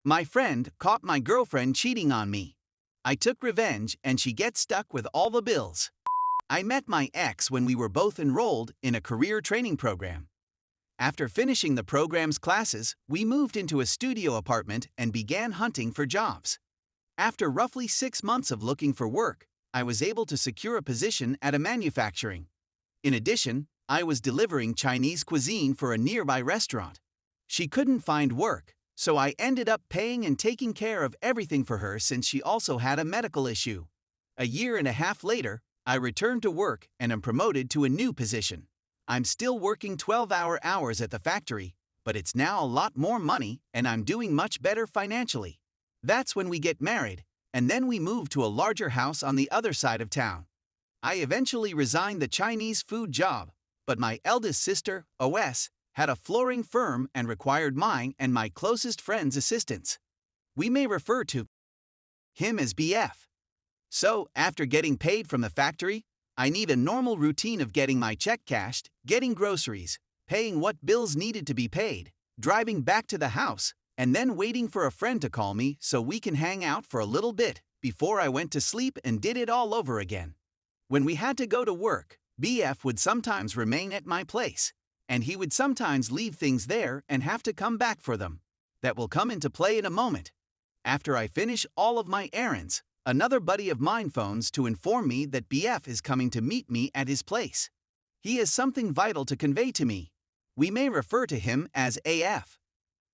My friend caught my girlfriend cheating on me. I took revenge and she gets stuck with all the bills. I met my ex when we were both enrolled in a career training program. After finishing the program's classes, we moved into a studio apartment and began hunting for jobs. After roughly 6 months of looking for work, I was able to secure a position at a manufacturing. In addition, I was delivering Chinese cuisine for a nearby restaurant. She couldn't find work, so I ended up paying and taking care of everything for her since she also had a medical issue. A year and a half later, I returned to work and am promoted to a new position. I'm still working 12-hour hours at the factory, but it's now a lot more money and I'm doing much better financially. That's when we get married, and then we move to a larger house on the other side of town. I eventually resigned the Chinese food job, but my eldest sister, OS, had a flooring firm and required mine and my closest friend's assistance. We may refer to him as BF. So, after getting paid from the factory, I need a normal routine of getting my check cashed, getting groceries, paying what bills needed to be paid, driving back to the house, and then waiting for a friend to call me so we can hang out for a little bit before I went to sleep and did it all over again. When we had to go to work, BF would sometimes remain at my place, and he would sometimes leave things there and have to come back for them. That will come into play in a moment. After I finish all of my errands, another buddy of mine phones to inform me that BF is coming to meet me at his place. He has something vital to convey to me. We may refer to him as AF.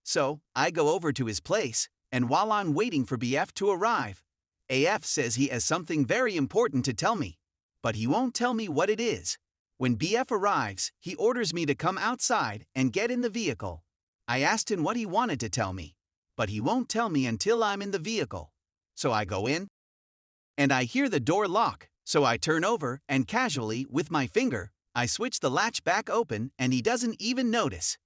So, I go over to his place, and while I'm waiting for BF to arrive, AF says he has something very important to tell me, but he won't tell me what it is. When BF arrives, he orders me to come outside and get in the vehicle. I asked him what he wanted to tell me, but he won't tell me until I'm in the vehicle. So I go in, and I hear the door lock, so I turn over and casually, with my finger, I switch the latch back open and he doesn't even notice.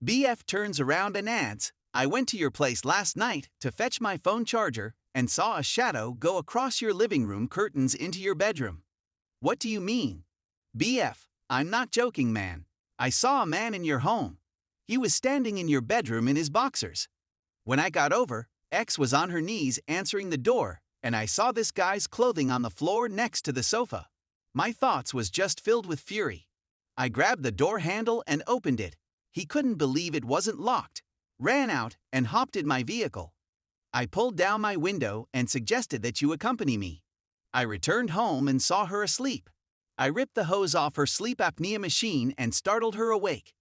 BF turns around and adds, "I went to your place last night to fetch my phone charger and saw a shadow go across your living room curtains into your bedroom." What do you mean? BF, I'm not joking, man. I saw a man in your home. He was standing in your bedroom in his boxers. When I got over, X was on her knees answering the door, and I saw this guy's clothing on the floor next to the sofa. My thoughts was just filled with fury. I grabbed the door handle and opened it. He couldn't believe it wasn't locked, ran out, and hopped in my vehicle. I pulled down my window and suggested that you accompany me. I returned home and saw her asleep. I ripped the hose off her sleep apnea machine and startled her awake.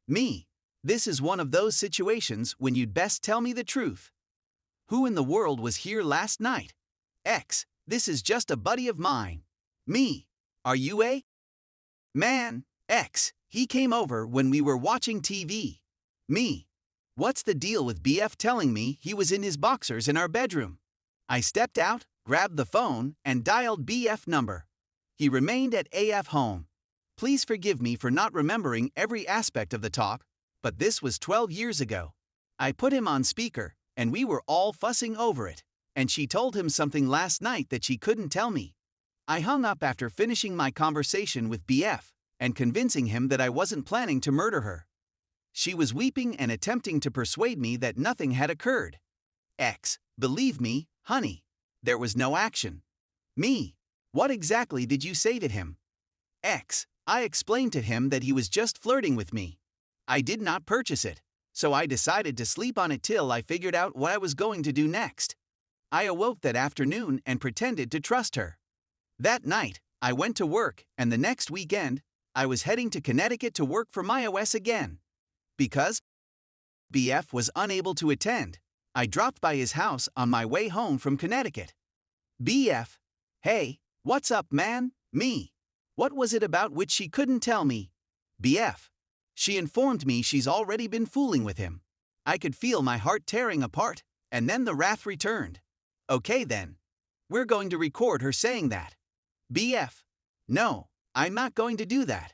Me. This is one of those situations when you'd best tell me the truth. Who in the world was here last night? X. This is just a buddy of mine. Me. Are you a man? X. He came over when we were watching TV. Me. What's the deal with BF telling me he was in his boxers in our bedroom? I stepped out, grabbed the phone, and dialed BF number. He remained at AF home. Please forgive me for not remembering every aspect of the talk, but this was 12 years ago. I put him on speaker, and we were all fussing over it, and she told him something last night that she couldn't tell me. I hung up after finishing my conversation with BF and convincing him that I wasn't planning to murder her. She was weeping and attempting to persuade me that nothing had occurred. X. Believe me, honey, there was no action. Me. What exactly did you say to him? X. I explained to him that he was just flirting with me. I did not purchase it, so I decided to sleep on it till I figured out what I was going to do next. I awoke that afternoon and pretended to trust her. That night, I went to work, and the next weekend, I was heading to Connecticut to work for my OS again. Because BF was unable to attend, I dropped by his house on my way home from Connecticut. BF. Hey, what's up, man? Me. What was it about which she couldn't tell me? BF. She informed me she's already been fooling with him. I could feel my heart tearing apart, and then the wrath returned. Okay then. We're going to record her saying that. BF. No, I'm not going to do that.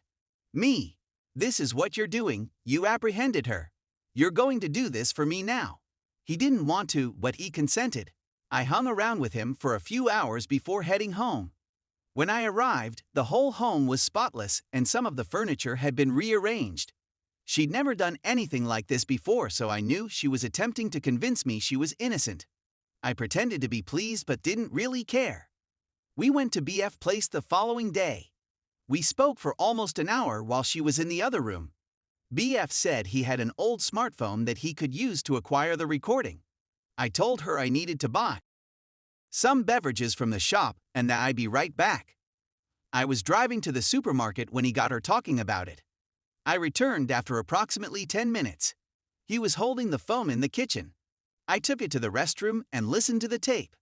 Me. This is what you're doing, you apprehended her. You're going to do this for me now. He didn't want to, but he consented. I hung around with him for a few hours before heading home. When I arrived, the whole home was spotless and some of the furniture had been rearranged. She'd never done anything like this before, so I knew she was attempting to convince me she was innocent. I pretended to be pleased but didn't really care. We went to BF Place the following day. We spoke for almost an hour while she was in the other room. BF said he had an old smartphone that he could use to acquire the recording. I told her I needed to buy some beverages from the shop and that I'd be right back. I was driving to the supermarket when he got her talking about it. I returned after approximately 10 minutes. He was holding the phone in the kitchen. I took it to the restroom and listened to the tape.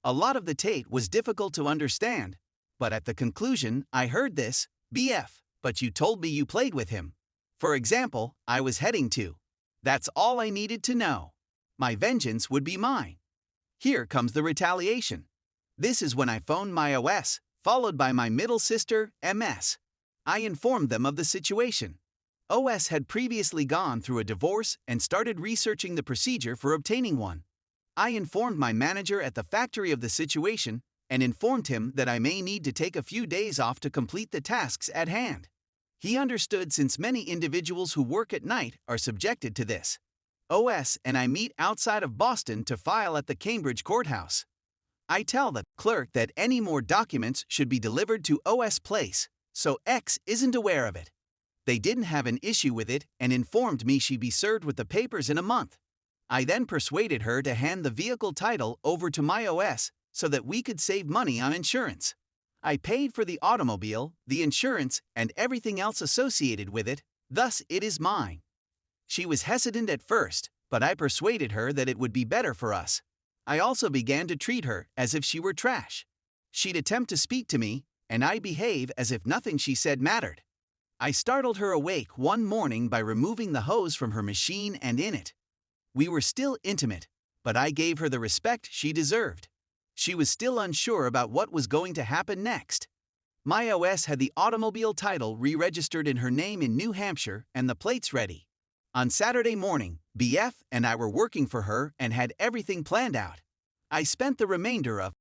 A lot of the tape was difficult to understand, but at the conclusion I heard this, BF, but you told me you played with him. For example, I was heading to. That's all I needed to know. My vengeance would be mine. Here comes the retaliation. This is when I phoned my OS, followed by my middle sister, MS. I informed them of the situation. OS had previously gone through a divorce and started researching the procedure for obtaining one. I informed my manager at the factory of the situation and informed him that I may need to take a few days off to complete the tasks at hand. He understood since many individuals who work at night are subjected to this. OS and I meet outside of Boston to file at the Cambridge courthouse. I tell the clerk that any more documents should be delivered to OS Place, so X isn't aware of it. They didn't have an issue with it and informed me she'd be served with the papers in a month. I then persuaded her to hand the vehicle title over to my OS so that we could save money on insurance. I paid for the automobile, the insurance, and everything else associated with it, thus it is mine. She was hesitant at first, but I persuaded her that it would be better for us. I also began to treat her as if she were trash. She'd attempt to speak to me, and I'd behave as if nothing she said mattered. I startled her awake one morning by removing the hose from her machine and in it. We were still intimate, but I gave her the respect she deserved. She was still unsure about what was going to happen next. My OS had the automobile title re-registered in her name in New Hampshire and the plates ready. On Saturday morning, BF and I were working for her and had everything planned out. I spent the remainder of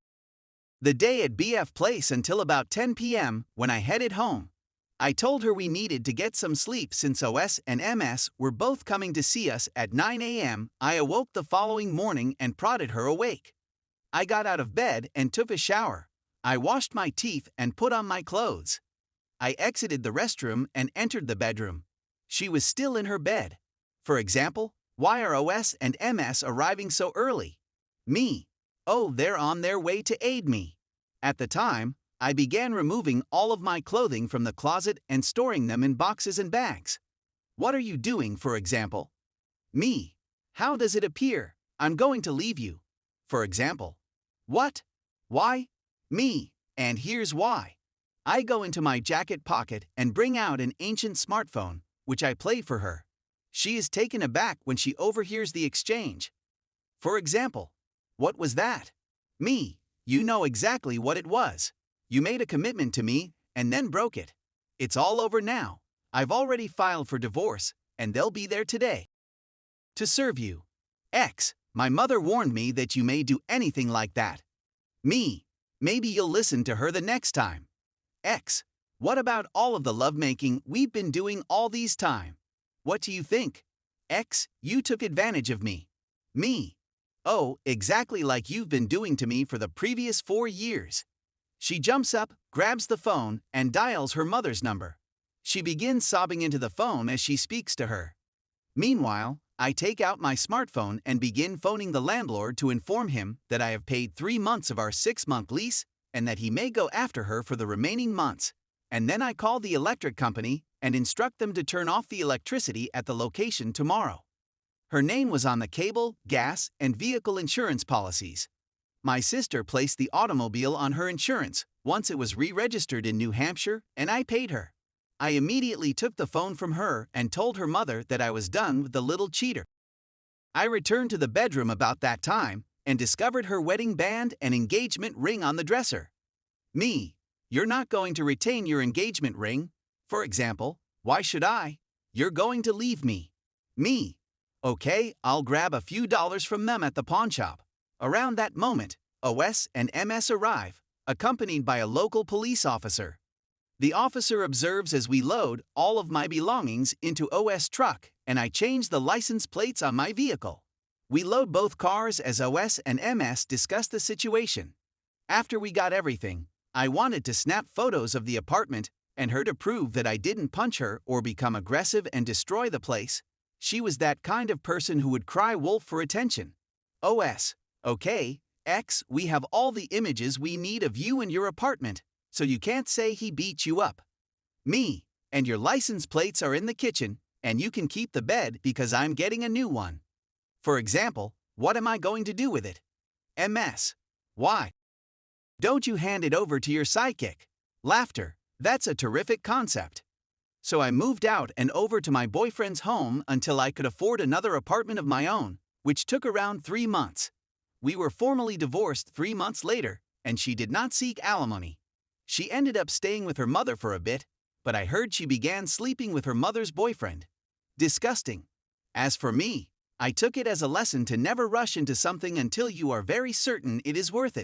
the day at BF Place until about 10 p.m. when I headed home. I told her we needed to get some sleep since OS and MS were both coming to see us at 9 a.m. I awoke the following morning and prodded her awake. I got out of bed and took a shower. I washed my teeth and put on my clothes. I exited the restroom and entered the bedroom. She was still in her bed. For example, why are OS and MS arriving so early? Me. Oh, they're on their way to aid me. At the time, I began removing all of my clothing from the closet and storing them in boxes and bags. What are you doing, for example? Me. How does it appear? I'm going to leave you. For example. What? Why? Me. And here's why. I go into my jacket pocket and bring out an ancient smartphone, which I play for her. She is taken aback when she overhears the exchange. For example. What was that? Me. You know exactly what it was. You made a commitment to me and then broke it. It's all over now. I've already filed for divorce, and they'll be there today to serve you. X. My mother warned me that you may do anything like that. Me. Maybe you'll listen to her the next time. X. What about all of the lovemaking we've been doing all these time? What do you think? X. You took advantage of me. Me. Oh, exactly like you've been doing to me for the previous 4 years. She jumps up, grabs the phone, and dials her mother's number. She begins sobbing into the phone as she speaks to her. Meanwhile, I take out my smartphone and begin phoning the landlord to inform him that I have paid 3 months of our 6-month lease and that he may go after her for the remaining months. And then I call the electric company and instruct them to turn off the electricity at the location tomorrow. Her name was on the cable, gas, and vehicle insurance policies. My sister placed the automobile on her insurance once it was re-registered in New Hampshire, and I paid her. I immediately took the phone from her and told her mother that I was done with the little cheater. I returned to the bedroom about that time and discovered her wedding band and engagement ring on the dresser. Me. You're not going to retain your engagement ring. For example, why should I? You're going to leave me. Me. Okay, I'll grab a few dollars from them at the pawn shop. Around that moment, OS and MS arrive, accompanied by a local police officer. The officer observes as we load all of my belongings into OS truck and I change the license plates on my vehicle. We load both cars as OS and MS discuss the situation. After we got everything, I wanted to snap photos of the apartment and her to prove that I didn't punch her or become aggressive and destroy the place. She was that kind of person who would cry wolf for attention. OS, okay, X, we have all the images we need of you and your apartment, so you can't say he beat you up. Me, and your license plates are in the kitchen, and you can keep the bed because I'm getting a new one. For example, what am I going to do with it? MS. Why don't you hand it over to your sidekick? Laughter. That's a terrific concept. So I moved out and over to my boyfriend's home until I could afford another apartment of my own, which took around 3 months. We were formally divorced 3 months later, and she did not seek alimony. She ended up staying with her mother for a bit, but I heard she began sleeping with her mother's boyfriend. Disgusting. As for me, I took it as a lesson to never rush into something until you are very certain it is worth it.